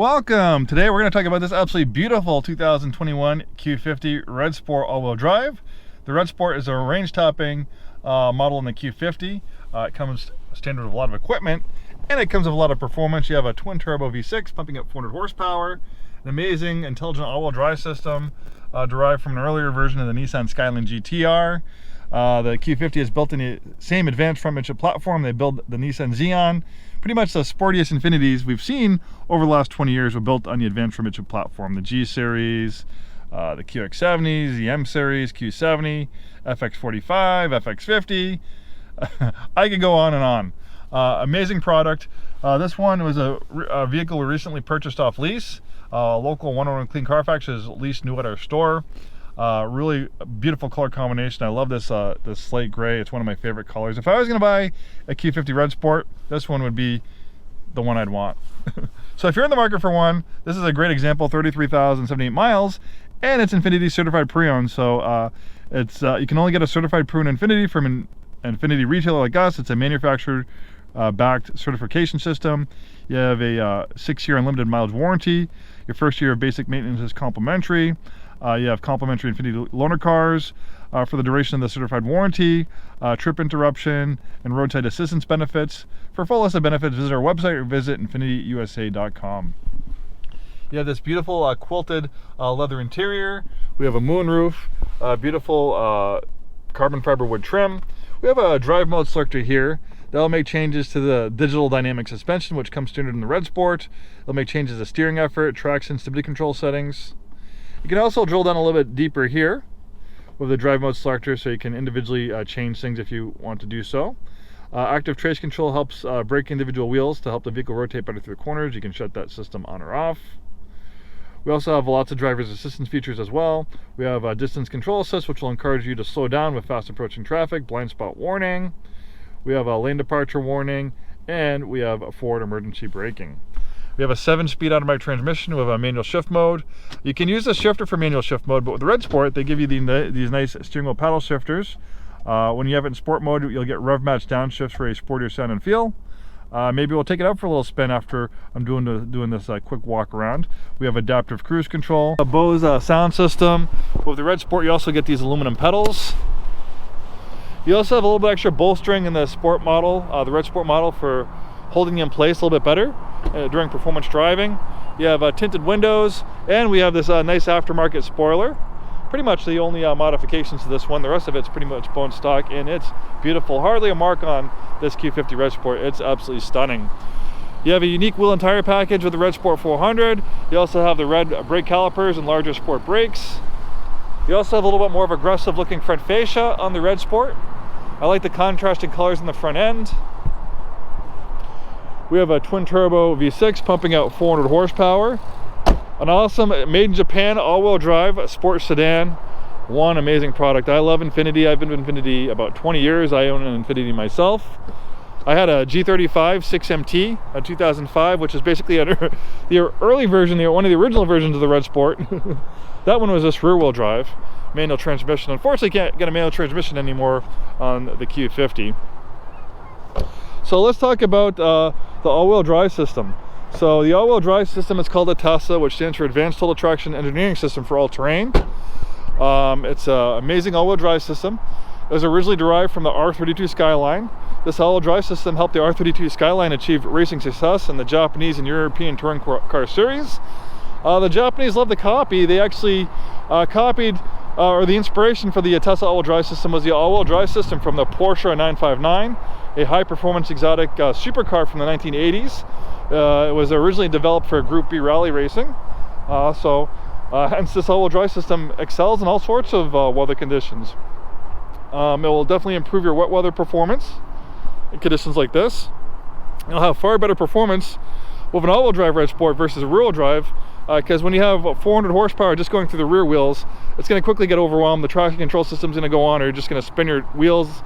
Welcome! Today we're going to talk about this absolutely beautiful 2021 Q50 Red Sport all-wheel drive. The Red Sport is a range-topping model in the Q50. It comes standard with a lot of equipment, and it comes with a lot of performance. You have a twin-turbo V6 pumping up 400 horsepower, an amazing intelligent all-wheel drive system derived from an earlier version of the Nissan Skyline GTR. The Q50 is built in the same advanced front midship platform they built the Nissan Xeon. Pretty much the sportiest Infinitis we've seen over the last 20 years were built on the advanced front midship platform. The G series, the QX70s, the M series, Q70, FX45, FX50. I could go on and on. Amazing product. This one was a vehicle we recently purchased off lease. Local 101 Clean Carfax is leased new at our store. Really beautiful color combination. I love this this slate gray. It's one of my favorite colors. If I was going to buy a Q50 Red Sport, this one would be the one I'd want. So if you're in the market for one, this is a great example. 33,078 miles, and it's Infiniti certified pre-owned. So it's you can only get a certified pre-owned Infiniti from an Infiniti retailer like us. It's a manufacturer backed certification system. You have a 6-year unlimited mileage warranty. Your first year of basic maintenance is complimentary. You have complimentary Infiniti loaner cars for the duration of the certified warranty, trip interruption, and roadside assistance benefits. For full list of benefits, visit our website or visit infinitiusa.com. You have this beautiful quilted leather interior. We have a moonroof, beautiful carbon fiber wood trim. We have a drive mode selector here. That'll make changes to the digital dynamic suspension, which comes standard in the Red Sport. It'll make changes to steering effort, traction, stability control settings. You can also drill down a little bit deeper here with the drive mode selector, so you can individually change things if you want to do so. Active trace control helps brake individual wheels to help the vehicle rotate better through the corners. You can shut that system on or off. We also have lots of driver's assistance features as well. We have a distance control assist, which will encourage you to slow down with fast approaching traffic, blind spot warning. We have a lane departure warning, and we have a forward emergency braking. We have a 7-speed automatic transmission with a manual shift mode. You can use the shifter for manual shift mode, but with the Red Sport, they give you these nice steering wheel paddle shifters. When you have it in sport mode, you'll get rev match downshifts for a sportier sound and feel. Maybe we'll take it out for a little spin after I'm doing this quick walk around. We have adaptive cruise control, a Bose sound system. With the Red Sport, you also get these aluminum pedals. You also have a little bit extra bolstering in the Sport model, the Red Sport model, for holding you in place a little bit better during performance driving. You have tinted windows, and we have this nice aftermarket spoiler. Pretty much the only modifications to this one. The rest of it's pretty much bone stock, and it's beautiful. Hardly a mark on this Q50 Red Sport. It's absolutely stunning. You have a unique wheel and tire package with the Red Sport 400. You also have the red brake calipers and larger sport brakes. You also have a little bit more of aggressive looking front fascia on the Red Sport. I like the contrasting colors in the front end. We have a twin turbo V6 pumping out 400 horsepower. An awesome made in Japan all-wheel drive sport sedan. One amazing product. I love Infiniti. I've been with Infiniti about 20 years. I own an Infiniti myself. I had a G35 6MT, a 2005, which is basically the early version, one of the original versions of the Red Sport. That one was just rear-wheel drive, manual transmission. Unfortunately, can't get a manual transmission anymore on the Q50. So let's talk about the all-wheel drive system. So the all-wheel drive system is called a TESA, which stands for Advanced Total Traction Engineering System for All Terrain. It's an amazing all-wheel drive system. It was originally derived from the R32 Skyline. This all-wheel drive system helped the R32 Skyline achieve racing success in the Japanese and European touring car series. The Japanese love the copy. They actually copied, or the inspiration for the TESA all-wheel drive system was the all-wheel drive system from the Porsche 959, a high-performance exotic supercar from the 1980s. It was originally developed for Group B rally racing. Hence this all-wheel drive system excels in all sorts of weather conditions. It will definitely improve your wet weather performance in conditions like this. You'll have far better performance with an all-wheel drive Red Sport versus a rear-wheel drive, because when you have 400 horsepower just going through the rear wheels, it's going to quickly get overwhelmed. The traction control system's going to go on, or you're just going to spin your wheels,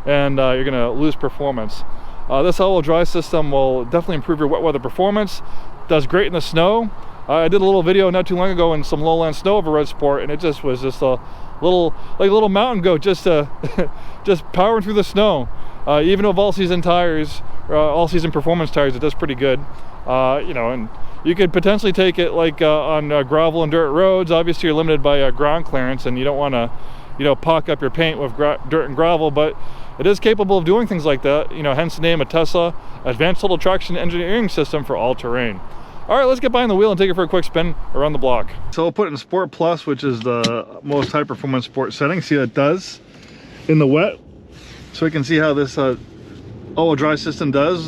and you're going to lose performance. This all-wheel drive system will definitely improve your wet weather performance. Does great in the snow. I did a little video not too long ago in some lowland snow of a Red Sport, and it just was just a little mountain goat, just just powering through the snow. Even with all-season tires, all-season performance tires, it does pretty good. And You could potentially take it like on gravel and dirt roads. Obviously you're limited by ground clearance and you don't want to, you know, pock up your paint with dirt and gravel, but it is capable of doing things like that, you know, hence the name of Tesla Advanced Total Traction Engineering System for all terrain. All right, let's get behind the wheel and take it for a quick spin around the block. So we'll put it in Sport Plus, which is the most high performance sport setting. See how it does in the wet. So we can see how this all-wheel drive system does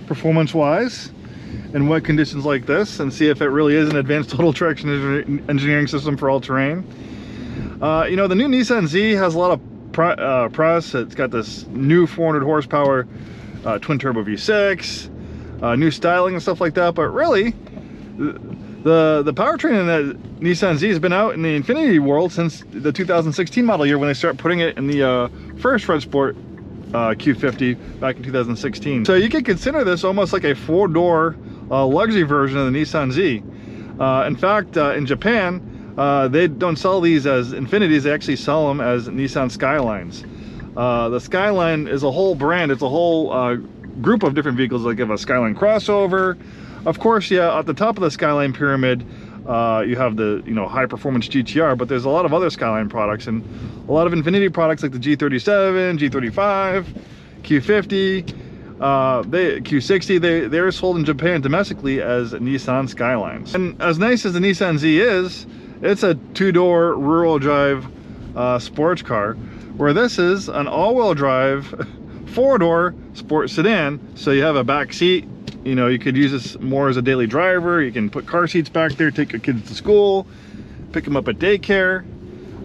performance wise in wet conditions like this, and see if it really is an advanced total traction engineering system for all terrain. You know, the new Nissan Z has a lot of press. It's got this new 400 horsepower twin turbo V6, new styling and stuff like that, but really the powertrain in that Nissan Z has been out in the Infiniti world since the 2016 model year, when they start putting it in the first Red Sport Q50 back in 2016. So you could consider this almost like a four-door luxury version of the Nissan Z. In fact, in Japan, they don't sell these as Infinitis, they actually sell them as Nissan Skylines. The Skyline is a whole brand, it's a whole group of different vehicles. Like you have a Skyline crossover. Of course, yeah, at the top of the Skyline pyramid, you have the, you know, high performance GTR, but there's a lot of other Skyline products and a lot of Infiniti products like the G37, G35, Q50, Q60, they're sold in Japan domestically as Nissan Skylines. And as nice as the Nissan Z is, it's a two-door rear-wheel drive sports car, where this is an all-wheel drive four-door sport sedan. So you have a back seat, you know, you could use this more as a daily driver. You can put car seats back there, take your kids to school, pick them up at daycare.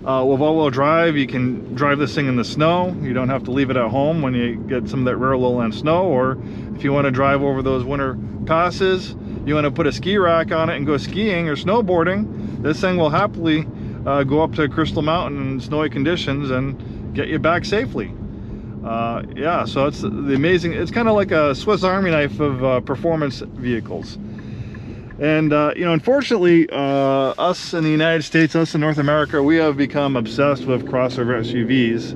With all-wheel drive, you can drive this thing in the snow. You don't have to leave it at home when you get some of that rare lowland snow, or if you want to drive over those winter passes, you want to put a ski rack on it and go skiing or snowboarding, this thing will happily go up to Crystal Mountain in snowy conditions and get you back safely. Yeah, so it's the amazing, it's kind of like a Swiss Army knife of performance vehicles. And you know, unfortunately, us in the United States, us in North America, we have become obsessed with crossover SUVs.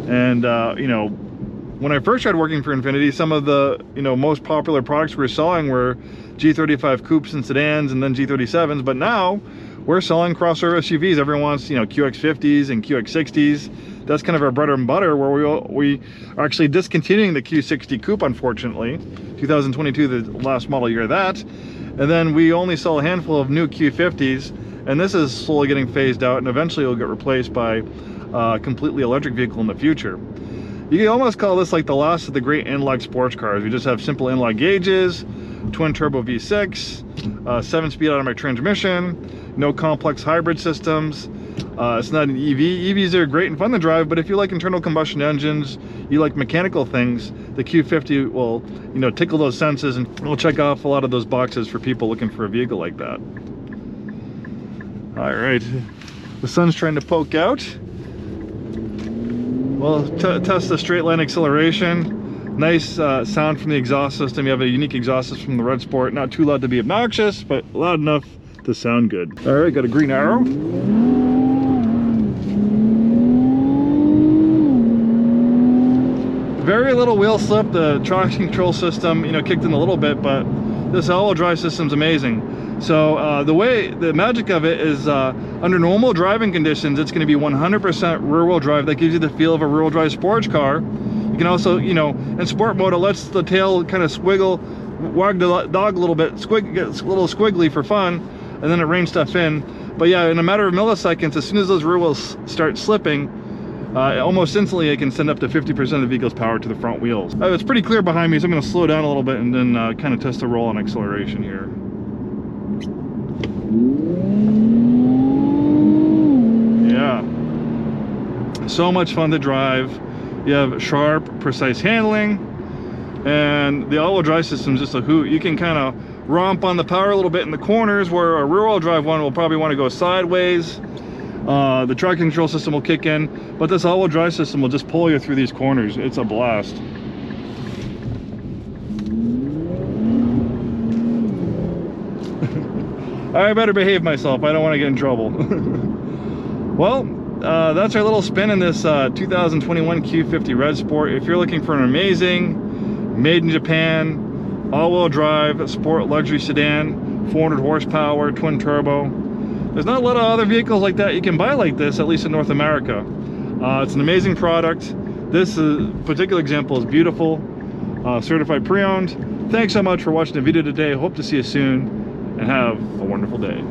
And you know, when I first started working for Infiniti, some of the, you know, most popular products we were selling were G35 coupes and sedans, and then G37s. But now we're selling crossover SUVs. Everyone wants, you know, QX50s and QX60s. That's kind of our bread and butter, where we are actually discontinuing the Q60 coupe, unfortunately. 2022, the last model year of that. And then we only sell a handful of new Q50s, and this is slowly getting phased out, and eventually it'll get replaced by a completely electric vehicle in the future. You can almost call this like the last of the great analog sports cars. We just have simple analog gauges, twin turbo V6, 7-speed automatic transmission, no complex hybrid systems. It's not an EV. EVs are great and fun to drive, but if you like internal combustion engines, you like mechanical things, the Q50 will, you know, tickle those senses and will check off a lot of those boxes for people looking for a vehicle like that. All right, the sun's trying to poke out. We'll test the straight line acceleration. Nice sound from the exhaust system. You have a unique exhaust system from the Red Sport. Not too loud to be obnoxious, but loud enough to sound good. All right, got a green arrow. Very little wheel slip. The traction control system, you know, kicked in a little bit, but this all-wheel drive system's amazing. So the magic of it is under normal driving conditions, it's going to be 100% rear-wheel drive. That gives you the feel of a rear-wheel drive sports car. You can also, you know, in sport mode, it lets the tail kind of squiggle, wag the dog a little bit, gets a little squiggly for fun, and then it reins stuff in. But yeah, in a matter of milliseconds, as soon as those rear wheels start slipping, almost instantly it can send up to 50% of the vehicle's power to the front wheels. It's pretty clear behind me, so I'm going to slow down a little bit and then kind of test the roll on acceleration here. Yeah, so much fun to drive. You have sharp, precise handling, and the all-wheel drive system is just a hoot. You can kind of romp on the power a little bit in the corners, where a rear-wheel drive one will probably want to go sideways. The traction control system will kick in, but this all-wheel drive system will just pull you through these corners. It's a blast. I better behave myself. I don't want to get in trouble. Well, that's our little spin in this 2021 Q50 Red Sport. If you're looking for an amazing, made in Japan, all-wheel drive sport luxury sedan 400 horsepower, twin turbo. There's not a lot of other vehicles like that you can buy like this, at least in North America. It's an amazing product. This particular example is beautiful, certified pre-owned. Thanks so much for watching the video today. Hope to see you soon, and have a wonderful day.